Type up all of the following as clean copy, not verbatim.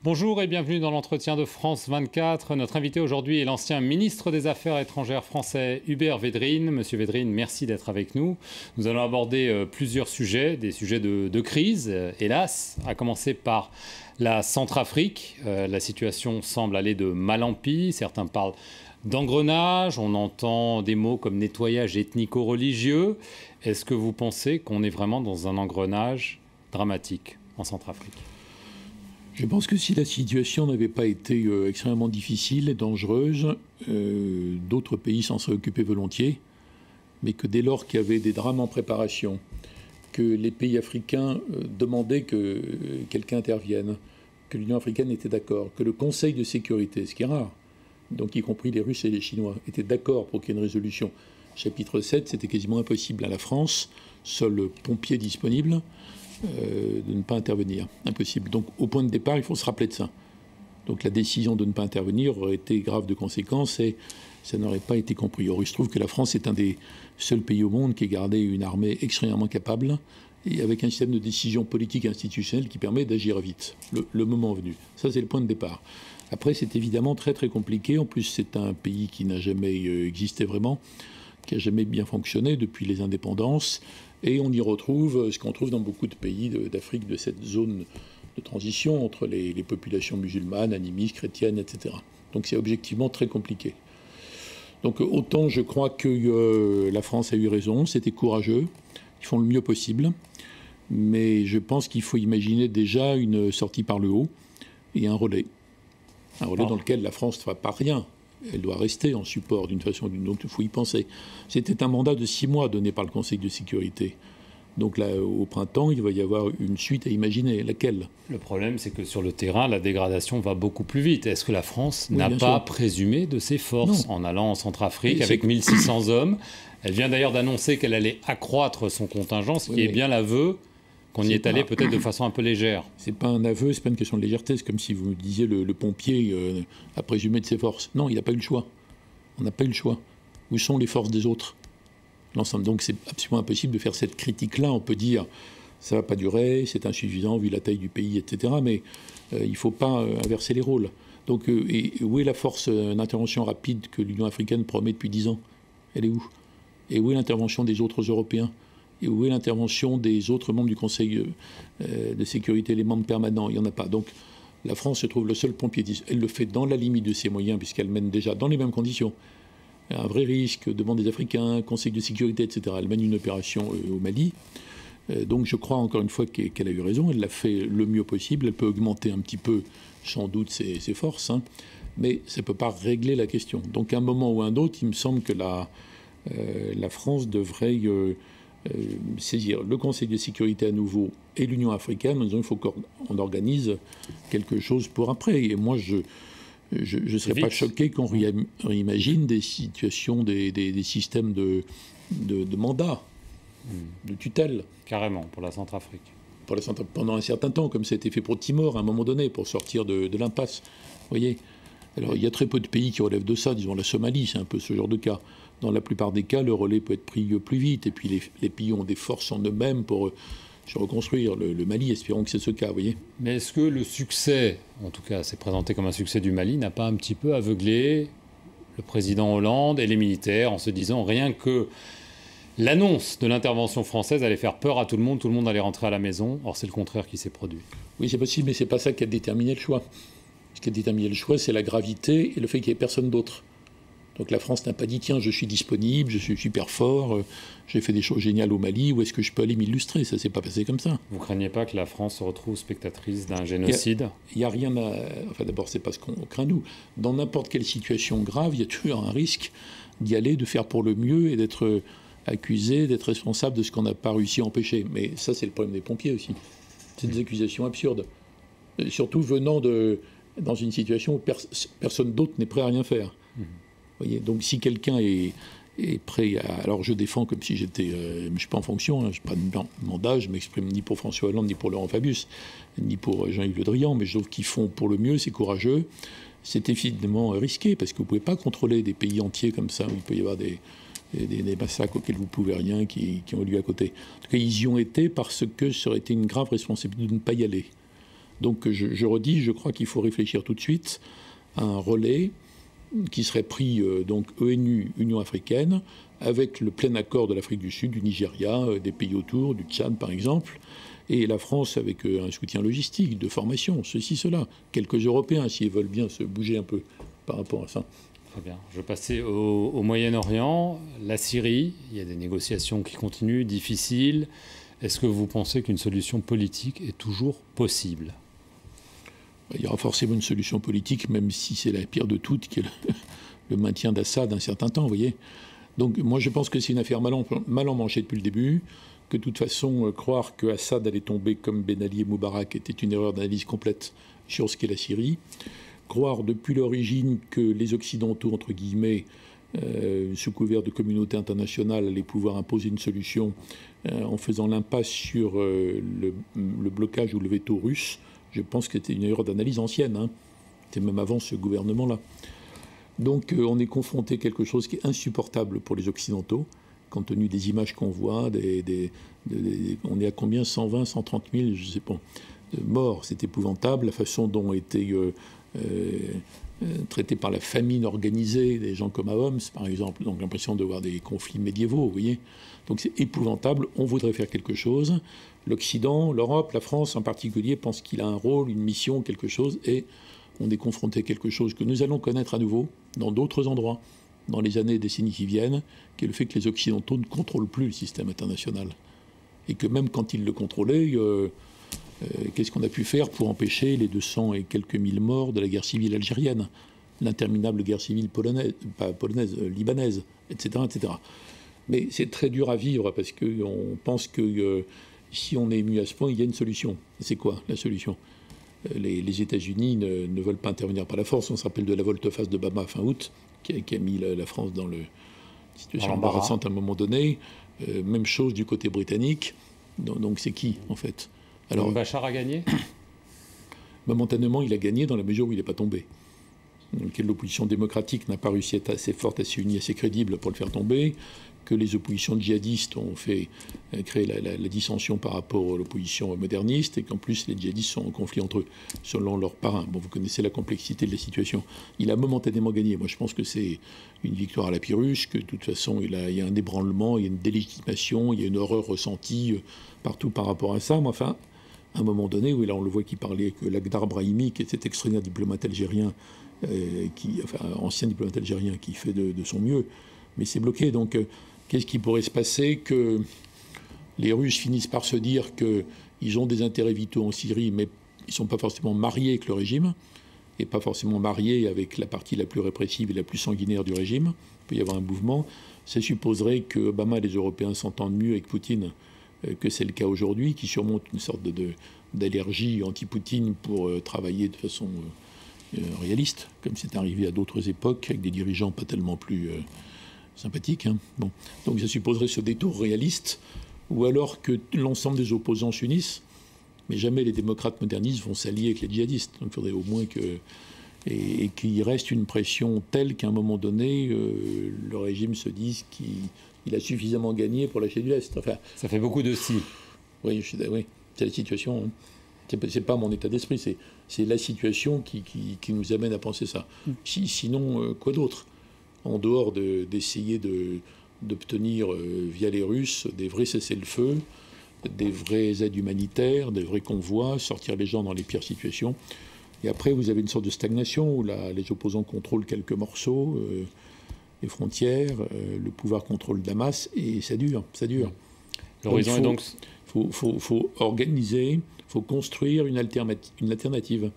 Bonjour et bienvenue dans l'entretien de France 24. Notre invité aujourd'hui est l'ancien ministre des Affaires étrangères français Hubert Védrine. Monsieur Védrine, merci d'être avec nous. Nous allons aborder plusieurs sujets, des sujets de crise, hélas, à commencer par la Centrafrique. La situation semble aller de mal en pis. Certains parlent d'engrenage, on entend des mots comme nettoyage ethnico-religieux. Est-ce que vous pensez qu'on est vraiment dans un engrenage dramatique en Centrafrique ? Je pense que si la situation n'avait pas été extrêmement difficile et dangereuse, d'autres pays s'en seraient occupés volontiers, mais que dès lors qu'il y avait des drames en préparation, que les pays africains demandaient que quelqu'un intervienne, que l'Union africaine était d'accord, que le Conseil de sécurité, ce qui est rare, donc y compris les Russes et les Chinois, étaient d'accord pour qu'il y ait une résolution. Chapitre 7, c'était quasiment impossible à la France, seul pompier disponible, de ne pas intervenir. Impossible. Donc au point de départ, il faut se rappeler de ça. Donc la décision de ne pas intervenir aurait été grave de conséquences et ça n'aurait pas été compris. Or, il se trouve que la France est un des seuls pays au monde qui ait gardé une armée extrêmement capable et avec un système de décision politique et institutionnelle qui permet d'agir vite, le moment venu. Ça, c'est le point de départ. Après, c'est évidemment très très compliqué. En plus, c'est un pays qui n'a jamais existé vraiment, qui n'a jamais bien fonctionné depuis les indépendances. Et on y retrouve ce qu'on trouve dans beaucoup de pays d'Afrique, de cette zone de transition entre les populations musulmanes, animistes, chrétiennes, etc. Donc c'est objectivement très compliqué. Donc autant je crois que la France a eu raison, c'était courageux, ils font le mieux possible, mais je pense qu'il faut imaginer déjà une sortie par le haut et un relais. Un relais dans lequel la France ne fera pas rien. Elle doit rester en support d'une façon ou d'une autre, il faut y penser. C'était un mandat de 6 mois donné par le Conseil de sécurité. Donc là, au printemps, il va y avoir une suite à imaginer. Laquelle ? Le problème, c'est que sur le terrain, la dégradation va beaucoup plus vite. Est-ce que la France n'a pas présumé de ses forces en allant en Centrafrique avec 1600 hommes ? Elle vient d'ailleurs d'annoncer qu'elle allait accroître son contingent, ce qui est bien l'aveu qu'on y est allé peut-être de façon un peu légère. C'est pas un aveu, c'est pas une question de légèreté. C'est comme si vous me disiez le pompier a présumé de ses forces. Non, il n'a pas eu le choix. On n'a pas eu le choix. Où sont les forces des autres ? L'ensemble. Donc c'est absolument impossible de faire cette critique-là. On peut dire ça va pas durer, c'est insuffisant vu la taille du pays, etc. Mais il ne faut pas inverser les rôles. Donc et où est la force d'intervention rapide que l'Union africaine promet depuis 10 ans ? Elle est où ? Et où est l'intervention des autres Européens ? Et où est l'intervention des autres membres du Conseil de sécurité, les membres permanents ? Il n'y en a pas. Donc la France se trouve le seul pompier. Elle le fait dans la limite de ses moyens, puisqu'elle mène déjà dans les mêmes conditions. Un vrai risque, demande des Africains, Conseil de sécurité, etc. Elle mène une opération au Mali. Donc je crois encore une fois qu'elle a eu raison. Elle l'a fait le mieux possible. Elle peut augmenter un petit peu, sans doute, ses forces. Hein, mais ça ne peut pas régler la question. Donc à un moment ou à un autre, il me semble que la France devrait... saisir le Conseil de sécurité à nouveau et l'Union africaine en disant il faut qu'on organise quelque chose pour après. Et moi, je ne serais pas choqué qu'on réimagine des situations, des systèmes de mandat, de tutelle. Carrément, pour la Centrafrique. Pendant un certain temps, comme ça a été fait pour Timor à un moment donné, pour sortir de l'impasse. Vous voyez ? Alors, il y a très peu de pays qui relèvent de ça. Disons, la Somalie, c'est un peu ce genre de cas. Dans la plupart des cas, le relais peut être pris plus vite. Et puis, les pays ont des forces en eux-mêmes pour se reconstruire. Le Mali, espérons que c'est ce cas, vous voyez. Mais est-ce que le succès, en tout cas, c'est présenté comme un succès du Mali, n'a pas un petit peu aveuglé le président Hollande et les militaires en se disant rien que l'annonce de l'intervention française allait faire peur à tout le monde allait rentrer à la maison. Or, c'est le contraire qui s'est produit. Oui, c'est possible, mais c'est pas ça qui a déterminé le choix. Ce qui a déterminé le choix, c'est la gravité et le fait qu'il n'y ait personne d'autre. Donc la France n'a pas dit, tiens, je suis disponible, je suis super fort, j'ai fait des choses géniales au Mali, où est-ce que je peux aller m'illustrer ? Ça ne s'est pas passé comme ça. Vous ne craignez pas que la France se retrouve spectatrice d'un génocide ? Il n'y a rien à... Enfin, d'abord, c'est pas ce qu'on craint, nous. Dans n'importe quelle situation grave, il y a toujours un risque d'y aller, de faire pour le mieux et d'être accusé, d'être responsable de ce qu'on n'a pas réussi à empêcher. Mais ça, c'est le problème des pompiers aussi. C'est des accusations absurdes. Surtout venant dans une situation où personne d'autre n'est prêt à rien faire. Voyez, donc si quelqu'un est prêt à... Alors je défends comme si j'étais... je ne suis pas en fonction, je n'ai pas de mandat, je ne m'exprime ni pour François Hollande, ni pour Laurent Fabius, ni pour Jean-Yves Le Drian, mais je trouve qu'ils font pour le mieux, c'est courageux. C'est évidemment risqué, parce que vous ne pouvez pas contrôler des pays entiers comme ça, où il peut y avoir des massacres auxquels vous ne pouvez rien, qui ont lieu à côté. En tout cas, ils y ont été parce que ça aurait été une grave responsabilité de ne pas y aller. Donc je redis, je crois qu'il faut réfléchir tout de suite à un relais qui serait pris donc ONU, Union africaine, avec le plein accord de l'Afrique du Sud, du Nigeria, des pays autour, du Tchad par exemple, et la France avec un soutien logistique, de formation, ceci, cela. Quelques Européens, s'ils veulent bien se bouger un peu par rapport à ça. Très bien. Je vais passer au Moyen-Orient, la Syrie. Il y a des négociations qui continuent, difficiles. Est-ce que vous pensez qu'une solution politique est toujours possible ? Il y aura forcément une solution politique, même si c'est la pire de toutes, qui est le maintien d'Assad un certain temps, vous voyez. Donc moi je pense que c'est une affaire mal emmanchée depuis le début, que de toute façon croire que Assad allait tomber comme Ben Ali et Moubarak était une erreur d'analyse complète sur ce qu'est la Syrie. Croire depuis l'origine que les Occidentaux, entre guillemets, sous couvert de communauté internationale, allaient pouvoir imposer une solution en faisant l'impasse sur le blocage ou le veto russe, je pense que c'était une erreur d'analyse ancienne. Hein. C'était même avant ce gouvernement-là. Donc on est confronté à quelque chose qui est insupportable pour les Occidentaux, compte tenu des images qu'on voit. On est à combien ? 120, 130 000, je ne sais pas, morts. C'est épouvantable. La façon dont ont été traités par la famine organisée des gens comme à Homs, par exemple. Donc l'impression de voir des conflits médiévaux, vous voyez. Donc c'est épouvantable. On voudrait faire quelque chose. L'Occident, l'Europe, la France en particulier, pense qu'il a un rôle, une mission, quelque chose, et on est confronté à quelque chose que nous allons connaître à nouveau dans d'autres endroits, dans les années et décennies qui viennent, qui est le fait que les Occidentaux ne contrôlent plus le système international. Et que même quand ils le contrôlaient, qu'est-ce qu'on a pu faire pour empêcher les 200 et quelques mille morts de la guerre civile algérienne, l'interminable guerre civile libanaise, etc., etc. Mais c'est très dur à vivre parce qu'on pense que si on est ému à ce point, il y a une solution. C'est quoi la solution ? Les États-Unis ne veulent pas intervenir par la force. On se rappelle de la volte-face de Bama fin août, qui a mis la France dans une situation embarrassante à un moment donné. Même chose du côté britannique. Donc c'est qui, en fait ? Alors, Bachar a gagné ? Momentanément, il a gagné dans la mesure où il n'est pas tombé. L'opposition démocratique n'a pas réussi à être assez forte, assez unie, assez crédible pour le faire tomber, que les oppositions djihadistes ont fait créer la dissension par rapport à l'opposition moderniste, et qu'en plus les djihadistes sont en conflit entre eux, selon leurs parrains. Bon, vous connaissez la complexité de la situation. Il a momentanément gagné. Moi, je pense que c'est une victoire à la Pyrrhuche, que de toute façon, il y a un ébranlement, il y a une délégitimation, il y a une horreur ressentie partout par rapport à ça. Mais enfin, à un moment donné, où là, on le voit qui parlait que Lakhdar Brahimi, qui est cet extraordinaire diplomate algérien, ancien diplomate algérien, qui fait de son mieux, mais c'est bloqué. Donc, qu'est-ce qui pourrait se passer ? Que les Russes finissent par se dire qu'ils ont des intérêts vitaux en Syrie, mais ils ne sont pas forcément mariés avec le régime, et pas forcément mariés avec la partie la plus répressive et la plus sanguinaire du régime. Il peut y avoir un mouvement. Ça supposerait que Obama et les Européens s'entendent mieux avec Poutine que c'est le cas aujourd'hui, qui surmonte une sorte d'allergie anti-Poutine pour travailler de façon réaliste, comme c'est arrivé à d'autres époques, avec des dirigeants pas tellement plus sympathiques. Hein. Bon. Donc ça supposerait ce détour réaliste, ou alors que l'ensemble des opposants s'unissent, mais jamais les démocrates modernistes vont s'allier avec les djihadistes. Donc il faudrait au moins et qu'il reste une pression telle qu'à un moment donné, le régime se dise qu'il a suffisamment gagné pour lâcher du lest. Enfin, ça fait beaucoup de si. Oui, c'est la situation. Hein. C'est pas mon état d'esprit, c'est la situation qui nous amène à penser ça. Sinon, quoi d'autre ? En dehors d'essayer d'obtenir via les Russes des vrais cessez-le-feu, des vraies aides humanitaires, des vrais convois, sortir les gens dans les pires situations. Et après, vous avez une sorte de stagnation où les opposants contrôlent quelques morceaux, les frontières, le pouvoir contrôle Damas, et ça dure. L'horizon est donc... Il faut organiser, il faut construire une alternative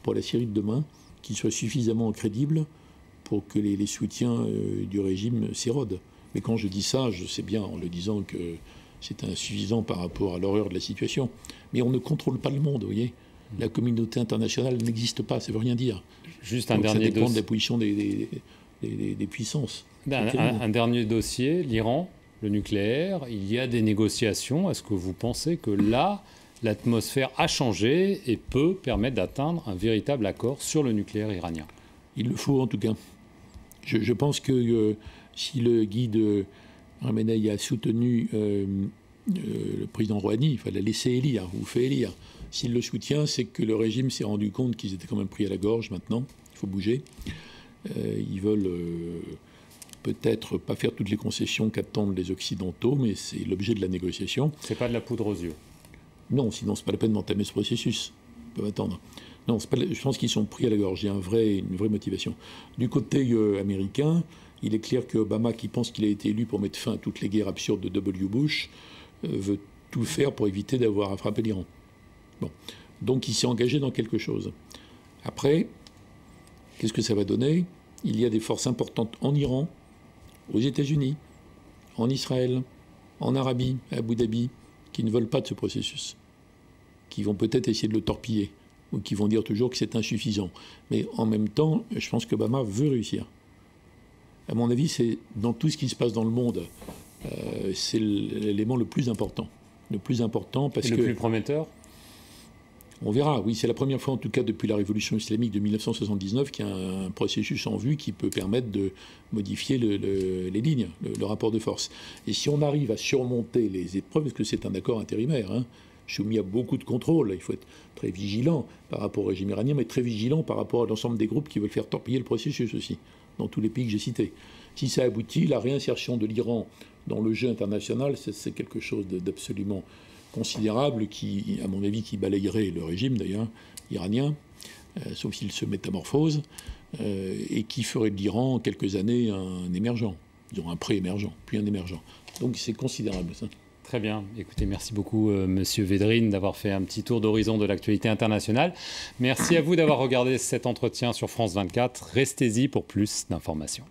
pour la Syrie de demain qui soit suffisamment crédible pour que les soutiens du régime s'érodent. Mais quand je dis ça, je sais bien en le disant que c'est insuffisant par rapport à l'horreur de la situation. Mais on ne contrôle pas le monde, vous voyez. La communauté internationale n'existe pas, ça ne veut rien dire. Juste un dernier dossier. Ça dépend de la position des puissances. Un dernier dossier, l'Iran, le nucléaire. Il y a des négociations. Est-ce que vous pensez que là, l'atmosphère a changé et peut permettre d'atteindre un véritable accord sur le nucléaire iranien ? Il le faut en tout cas. Je pense que si le guide Khamenei a soutenu le président Rouhani, il fallait laisser élire, ou fait élire. S'il le soutient, c'est que le régime s'est rendu compte qu'ils étaient quand même pris à la gorge maintenant. Il faut bouger. Ils veulent peut-être pas faire toutes les concessions qu'attendent les Occidentaux, mais c'est l'objet de la négociation. C'est pas de la poudre aux yeux. Non, sinon c'est pas la peine d'entamer ce processus. Ils peuvent attendre. Non, je pense qu'ils sont pris à la gorge. Il y a une vraie motivation. Du côté américain, il est clair que Obama, qui pense qu'il a été élu pour mettre fin à toutes les guerres absurdes de W. Bush, veut tout faire pour éviter d'avoir à frapper l'Iran. Bon. Donc il s'est engagé dans quelque chose. Après, qu'est-ce que ça va donner? Il y a des forces importantes en Iran, aux États-Unis, en Israël, en Arabie, à Abu Dhabi, qui ne veulent pas de ce processus, qui vont peut-être essayer de le torpiller, ou qui vont dire toujours que c'est insuffisant. Mais en même temps, je pense qu'Obama veut réussir. À mon avis, c'est dans tout ce qui se passe dans le monde, c'est l'élément le plus important. Le plus important parce que... Et le plus prometteur? On verra, oui, c'est la première fois en tout cas depuis la révolution islamique de 1979 qu'il y a un processus en vue qui peut permettre de modifier les lignes, le rapport de force. Et si on arrive à surmonter les épreuves, parce que c'est un accord intérimaire, soumis à beaucoup de contrôles, il faut être très vigilant par rapport au régime iranien, mais très vigilant par rapport à l'ensemble des groupes qui veulent faire torpiller le processus aussi, dans tous les pays que j'ai cités. Si ça aboutit, la réinsertion de l'Iran dans le jeu international, c'est quelque chose d'absolument considérable qui, à mon avis, qui balayerait le régime d'ailleurs iranien, sauf s'il se métamorphose, et qui ferait de l'Iran en quelques années un émergent, disons un pré-émergent, puis un émergent. Donc c'est considérable ça. Très bien. Écoutez, merci beaucoup, Monsieur Védrine, d'avoir fait un petit tour d'horizon de l'actualité internationale. Merci à vous d'avoir regardé cet entretien sur France 24. Restez-y pour plus d'informations.